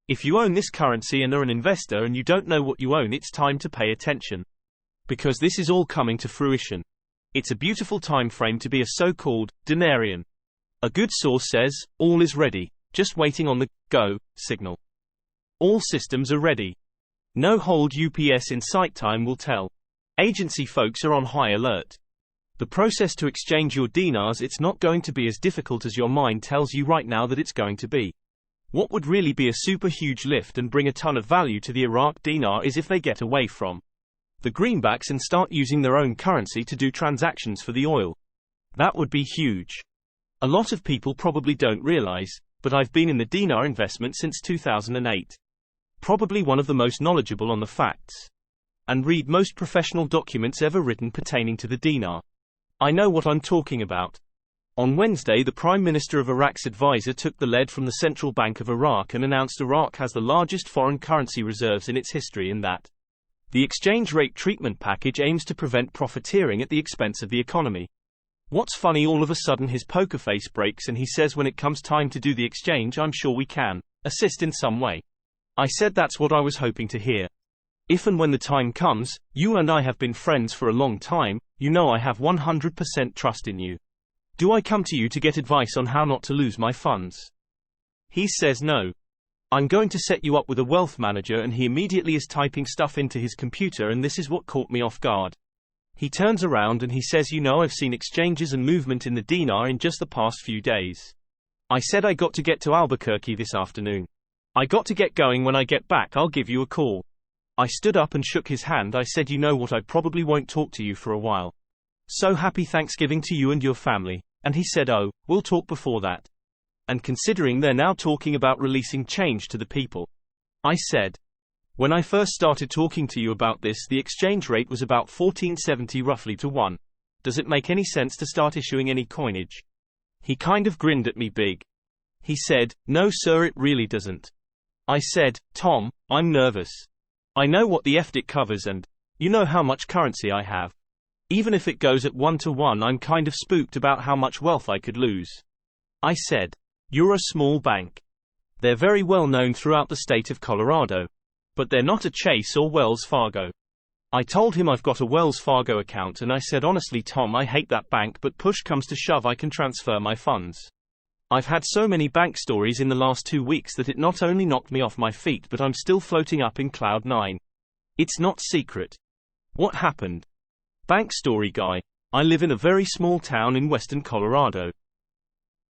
If you own this currency and are an investor and you don't know what you own, it's time to pay attention. Because this is all coming to fruition. It's a beautiful time frame to be a so-called dinarian. A good source says, all is ready, just waiting on the go signal. All systems are ready. No hold UPS in sight, time will tell. Agency folks are on high alert. The process to exchange your dinars, it's not going to be as difficult as your mind tells you right now that it's going to be. What would really be a super huge lift and bring a ton of value to the Iraqi dinar is if they get away from the greenbacks and start using their own currency to do transactions for the oil. That would be huge. A lot of people probably don't realize, but I've been in the dinar investment since 2008. Probably one of the most knowledgeable on the facts. And read most professional documents ever written pertaining to the dinar. I know what I'm talking about. On Wednesday, the Prime Minister of Iraq's advisor took the lead from the Central Bank of Iraq and announced Iraq has the largest foreign currency reserves in its history, and that the exchange rate treatment package aims to prevent profiteering at the expense of the economy. What's funny, all of a sudden his poker face breaks and he says, when it comes time to do the exchange, I'm sure we can assist in some way. I said that's what I was hoping to hear. If and when the time comes, you and I have been friends for a long time, you know I have 100% trust in you. Do I come to you to get advice on how not to lose my funds? He says no. I'm going to set you up with a wealth manager, and he immediately is typing stuff into his computer, and this is what caught me off guard. He turns around and he says, you know, I've seen exchanges and movement in the dinar in just the past few days. I said I got to get to Albuquerque this afternoon. I got to get going. When I get back, I'll give you a call. I stood up and shook his hand. I said, you know what, I probably won't talk to you for a while. So happy Thanksgiving to you and your family. And he said, oh, we'll talk before that. And considering they're now talking about releasing change to the people. I said, when I first started talking to you about this, the exchange rate was about 1470 roughly to 1. Does it make any sense to start issuing any coinage? He kind of grinned at me big. He said, no sir, it really doesn't. I said, Tom, I'm nervous. I know what the FDIC covers, and you know how much currency I have. Even if it goes at 1 to 1, I'm kind of spooked about how much wealth I could lose. I said, you're a small bank. They're very well known throughout the state of Colorado. But they're not a Chase or Wells Fargo. I told him I've got a Wells Fargo account, and I said, honestly Tom, I hate that bank, but push comes to shove I can transfer my funds. I've had so many bank stories in the last 2 weeks that it not only knocked me off my feet, but I'm still floating up in cloud 9. It's not secret. What happened? Bank story guy. I live in a very small town in western Colorado.